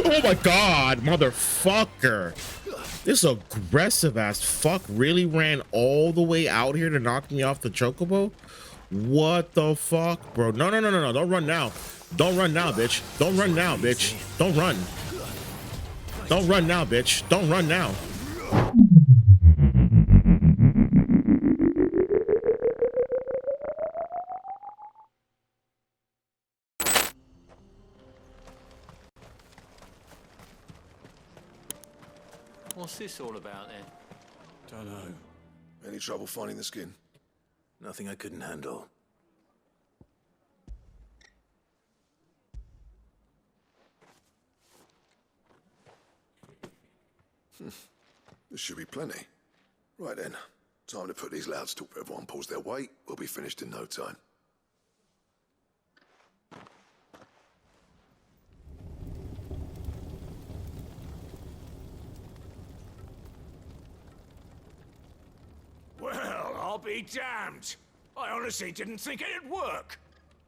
Oh my god, motherfucker. This aggressive ass fuck really ran all the way out here to knock me off the chocobo? What the fuck, bro? No, no, no, no, no. Don't run now. Don't run now, bitch. Don't run now, bitch. Don't run. Don't run now, bitch. Don't run now. What's this all about then? Don't know. Any trouble finding the skin? Nothing I couldn't handle. This should be plenty. Right then. Time to put these louds to everyone pulls their weight. We'll be finished in no time. Well, I'll be damned. I honestly didn't think it'd work.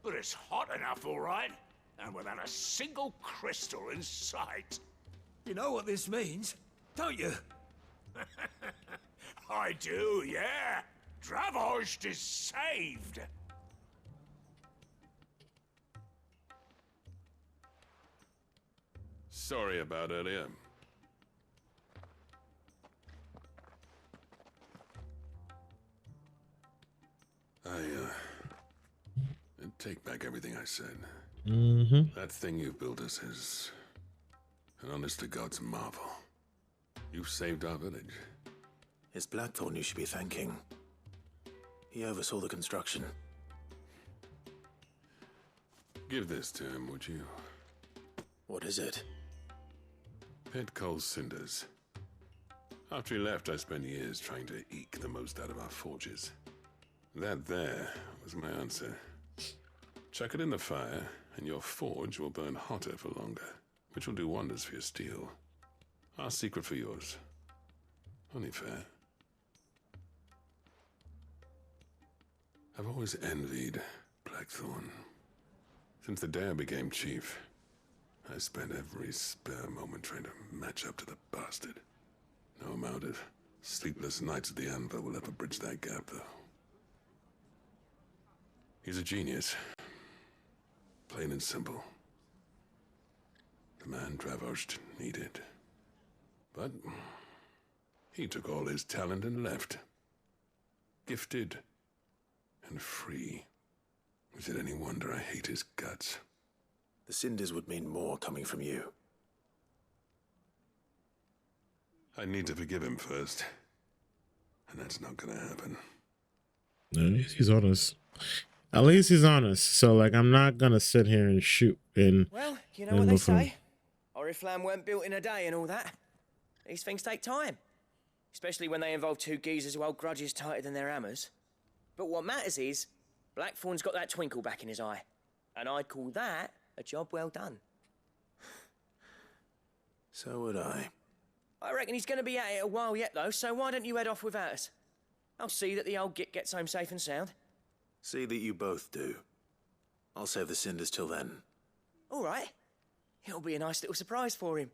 But it's hot enough, all right. And without a single crystal in sight. You know what this means, don't you? I do, yeah. Dravost is saved. Sorry about earlier. I take back everything I said. That thing you've built us is an honest-to-God's marvel. You've saved our village. It's Blackthorn you should be thanking. He oversaw the construction. Give this to him, would you? What is it? Pit Coal's cinders. After he left, I spent years trying to eke the most out of our forges. That there was my answer. Chuck it in the fire, and your forge will burn hotter for longer, which will do wonders for your steel. Our secret for yours. Only fair. I've always envied Blackthorn. Since the day I became chief, I spent every spare moment trying to match up to the bastard. No amount of sleepless nights at the anvil will ever bridge that gap, though. He's a genius. Plain and simple. The man Dravost needed. But he took all his talent and left. Gifted and free. Is it any wonder I hate his guts? The cinders would mean more coming from you. I need to forgive him first. And that's not gonna happen. At least he's honest. At least he's honest. So, like, I'm not gonna sit here and shoot and... Well, you know what they say. Oriflamme weren't built in a day and all that. These things take time. Especially when they involve two geezers who hold grudges tighter than their hammers. But what matters is, Blackthorn's got that twinkle back in his eye. And I'd call that a job well done. So would I. I reckon he's going to be at it a while yet, though, so why don't you head off without us? I'll see that the old git gets home safe and sound. See that you both do. I'll save the cinders till then. All right. It'll be a nice little surprise for him.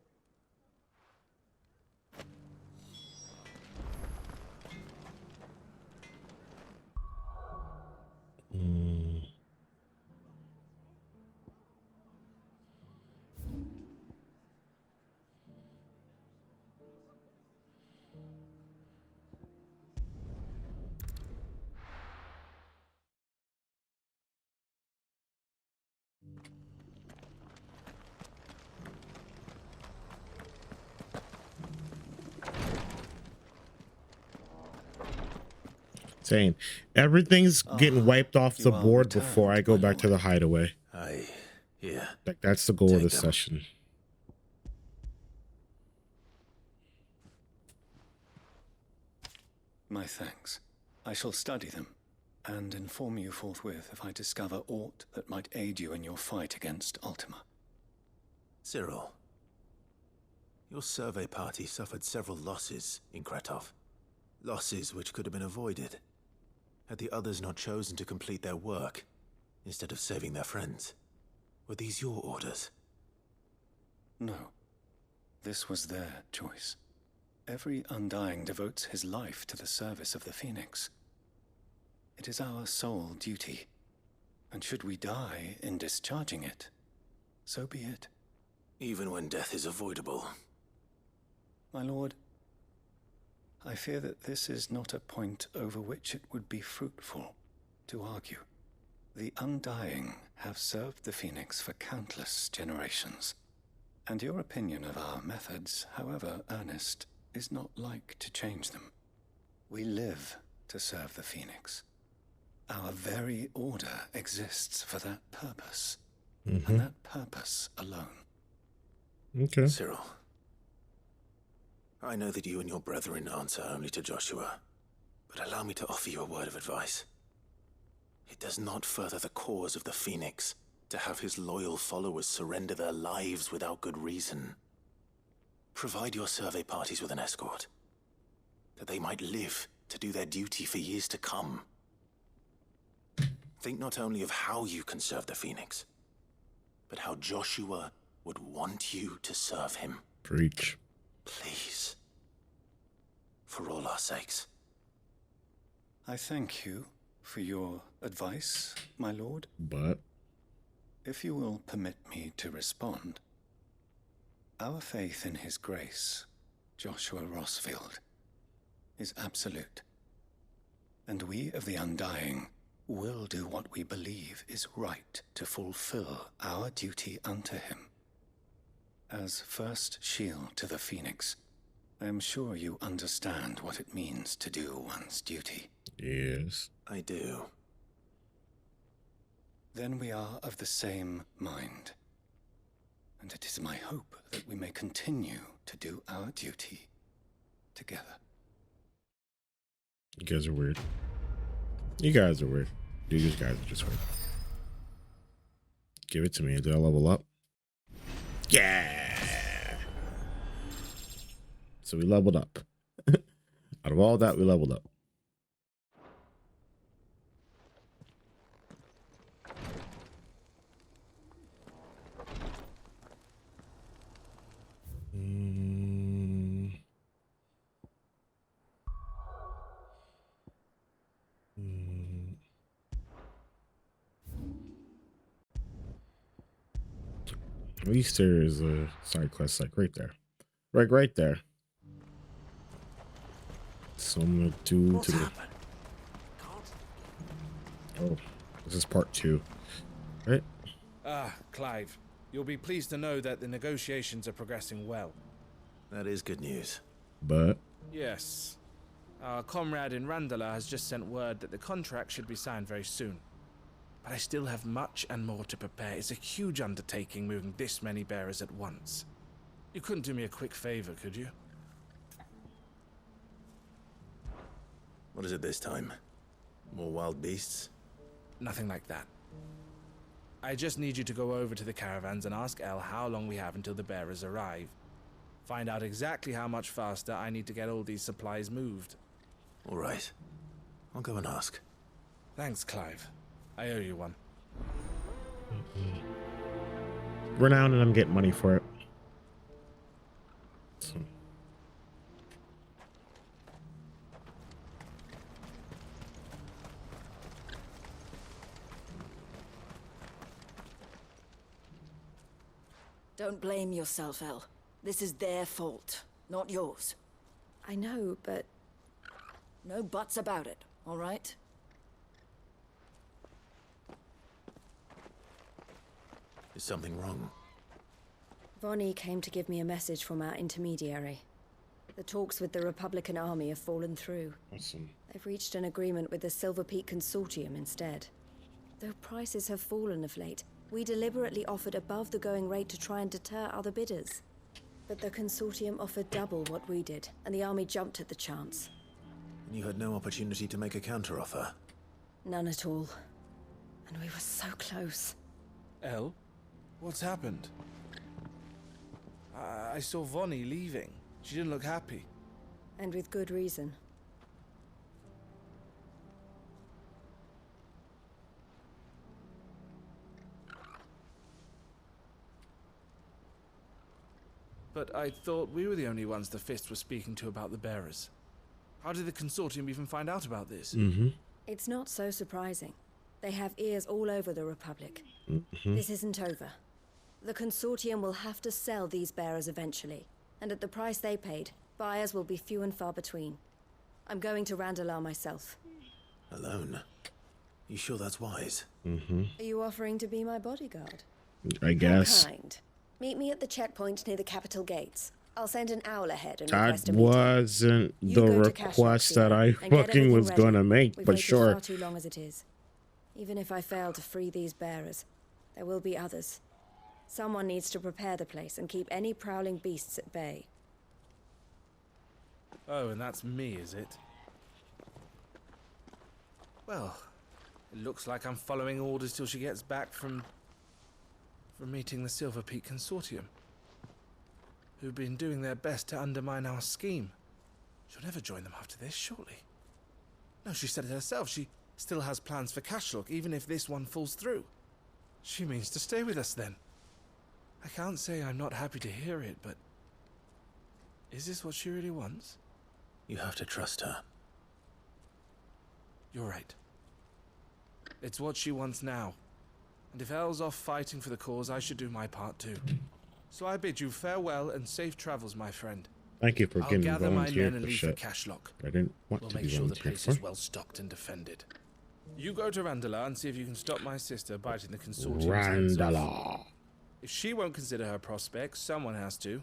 Saying everything's getting wiped off the board before I go back to the hideaway. Yeah. Like, that's the goal of this session. My thanks. I shall study them and inform you forthwith if I discover aught that might aid you in your fight against Ultima. Cyril, your survey party suffered several losses in Kratov. Losses which could have been avoided had the others not chosen to complete their work instead of saving their friends. Were these your orders? No. This was their choice. Every Undying devotes his life to the service of the Phoenix. It is our sole duty, and should we die in discharging it, so be it. Even when death is avoidable. My lord, I fear that this is not a point over which it would be fruitful to argue. The Undying have served the Phoenix for countless generations, and your opinion of our methods, however earnest, is not like to change them. We live to serve the Phoenix. Our very order exists for that purpose, and that purpose alone. Okay. Cyril, I know that you and your brethren answer only to Joshua, but allow me to offer you a word of advice. It does not further the cause of the Phoenix to have his loyal followers surrender their lives without good reason. Provide your survey parties with an escort, that they might live to do their duty for years to come. Think not only of how you can serve the Phoenix, but how Joshua would want you to serve him. Preach. Please. For all our sakes. I thank you for your advice, my lord. But If you will permit me to respond, our faith in his grace, Joshua Rossfield, is absolute. And we of the Undying will do what we believe is right to fulfill our duty unto him. As first shield to the Phoenix, I am sure you understand what it means to do one's duty. yes. I do. Then we are of the same mind. And it is my hope that we may continue to do our duty together. You guys are weird. You guys are weird. Dude, you guys are just weird. Give it to me. Did I level up? Yeah. So we leveled up. Out of all that, we leveled up. At least there is a side quest like right there. Right there. So I'm gonna do What's to the happened? oh, this is part 2. Right? Ah, Clive. You'll be pleased to know that the negotiations are progressing well. That is good news. But Yes. Our comrade in Randala has just sent word that the contract should be signed very soon. But I still have much and more to prepare. It's a huge undertaking moving this many bearers at once. You couldn't do me a quick favor, could you? What is it this time? More wild beasts? Nothing like that. I just need you to go over to the caravans and ask El how long we have until the bearers arrive. Find out exactly how much faster I need to get all these supplies moved. All right. I'll go and ask. Thanks, Clive. I owe you one. renowned and I'm getting money for it. So. Don't blame yourself, El. This is their fault, not yours. I know, but... No buts about it, all right? Is something wrong? Vonnie came to give me a message from our intermediary. The talks with the Republican Army have fallen through. Awesome. They've reached an agreement with the Silver Peak Consortium instead. Though prices have fallen of late, we deliberately offered above the going rate to try and deter other bidders. But the Consortium offered double what we did, and the Army jumped at the chance. And you had no opportunity to make a counteroffer? None at all. And we were so close. El? What's happened? I saw Vonnie leaving. She didn't look happy. And with good reason. But I thought we were the only ones the Fist was speaking to about the bearers. How did the Consortium even find out about this? It's not so surprising. They have ears all over the Republic. This isn't over. The Consortium will have to sell these bearers eventually, and at the price they paid, buyers will be few and far between. I'm going to Randalar myself. Alone? You sure that's wise? Are you offering to be my bodyguard? I guess. How kind. Meet me at the checkpoint near the capital gates. I'll send an owl ahead and That request a meeting. wasn't You the go to Cash request Lock, that I Theo, and get fucking everything was ready. gonna make, We've but waited sure. far too long as it is. Even if I fail to free these bearers, there will be others. Someone needs to prepare the place and keep any prowling beasts at bay. Oh, and that's me, is it? Well, it looks like I'm following orders till she gets back from meeting the Silver Peak Consortium, who've been doing their best to undermine our scheme. She'll never join them after this, surely. No, she said it herself. She still has plans for Cashlock, even if this one falls through. She means to stay with us, then. I can't say I'm not happy to hear it, but... is this what she really wants? You have to trust her. You're right. It's what she wants now. And if Elle's off fighting for the cause, I should do my part too. So I bid you farewell and safe travels, my friend. Thank you for I'll getting gather my men volunteered and for leave shit. for Cashlock. I didn't want We'll to make be sure the volunteered place for. is well stocked and defended. You go to Randalar and see if you can stop my sister biting the Consortium's heads off. Randalar. If she won't consider her prospects, someone has to.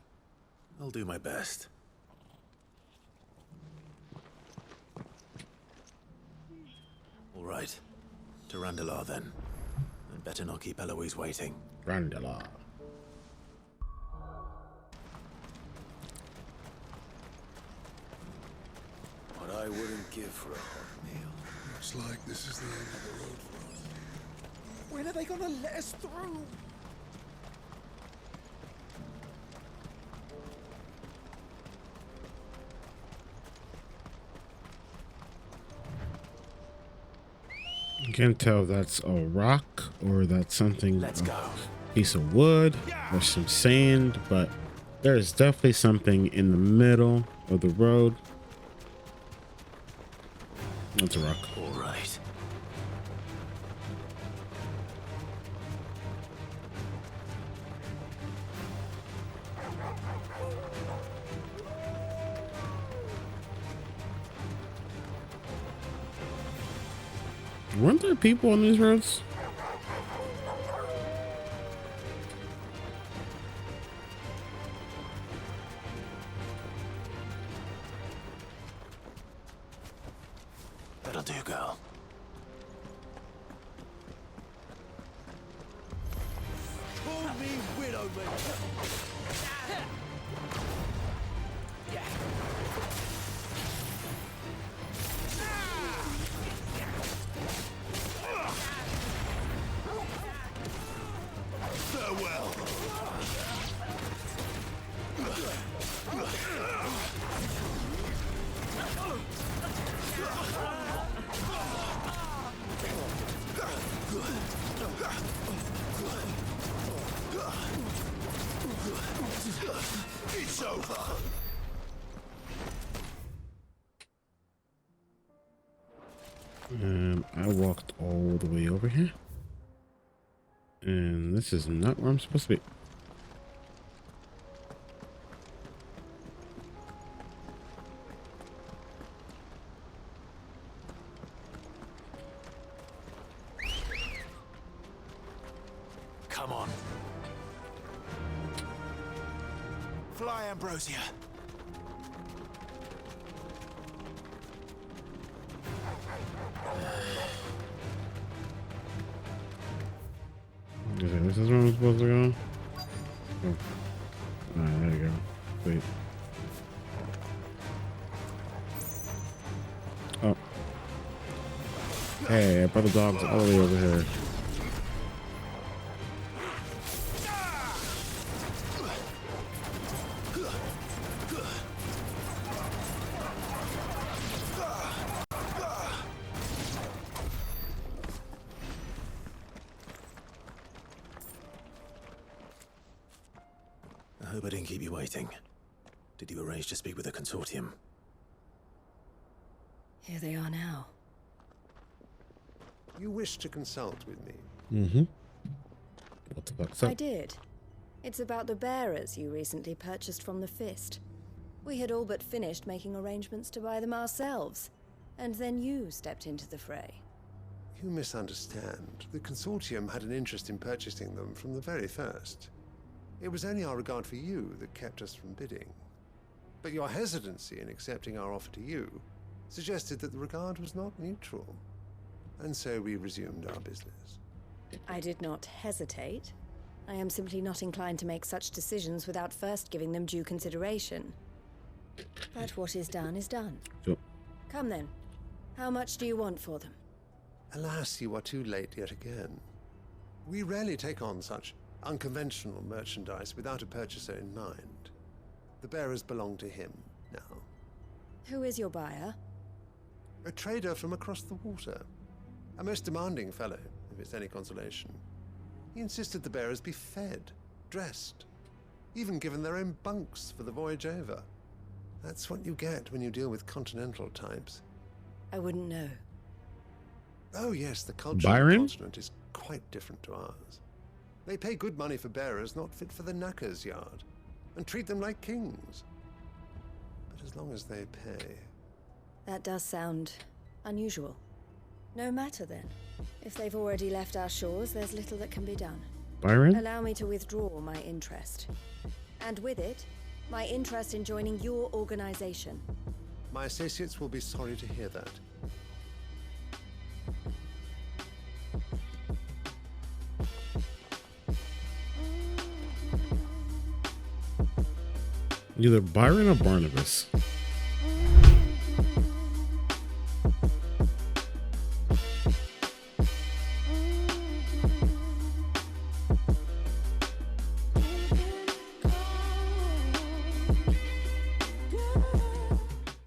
I'll do my best. All right. To Randalar, then. I'd better not keep Eloise waiting. Randalar. What I wouldn't give for a hot meal. Looks like this is the end of the road for us. When are they gonna let us through? You can't tell if that's a rock or that's something. Let's go. Piece of wood or some sand, but there's definitely something in the middle of the road. That's a rock. All right. Weren't there people on these roads? That'll do, girl. Call me Widowmaker. Farewell. It's over. And I walked all the way over here. And this is not where I'm supposed to be. Come on. Fly, Ambrosia. This is where I'm supposed to go. Oh. Alright, there you go. Wait. Oh. Hey, I brought the dogs all the way over here. I hope I didn't keep you waiting. Did you arrange to speak with the consortium? Here they are now. You wish to consult with me? Mm-hmm. What the fuck's up? I did. It's about the bearers you recently purchased from the Fist. We had all but finished making arrangements to buy them ourselves, and then you stepped into the fray. You misunderstand. The consortium had an interest in purchasing them from the very first. It was only our regard for you that kept us from bidding. But your hesitancy in accepting our offer to you suggested that the regard was not mutual. And so we resumed our business. I did not hesitate. I am simply not inclined to make such decisions without first giving them due consideration. But what is done is done. Sure. Come then. How much do you want for them? Alas, you are too late yet again. We rarely take on such unconventional merchandise without a purchaser in mind. The bearers belong to him now. Who is your buyer? A trader from across the water. A most demanding fellow, if it's any consolation. He insisted the bearers be fed, dressed, even given their own bunks for the voyage over. That's what you get when you deal with continental types. I wouldn't know. Oh yes, the culture Byron? of the continent is quite different to ours. They pay good money for bearers not fit for the knacker's yard, and treat them like kings. But as long as they pay... That does sound unusual. No matter then. If they've already left our shores, there's little that can be done. Byron? Allow me to withdraw my interest. And with it, my interest in joining your organization. My associates will be sorry to hear that. Either Byron or Barnabas.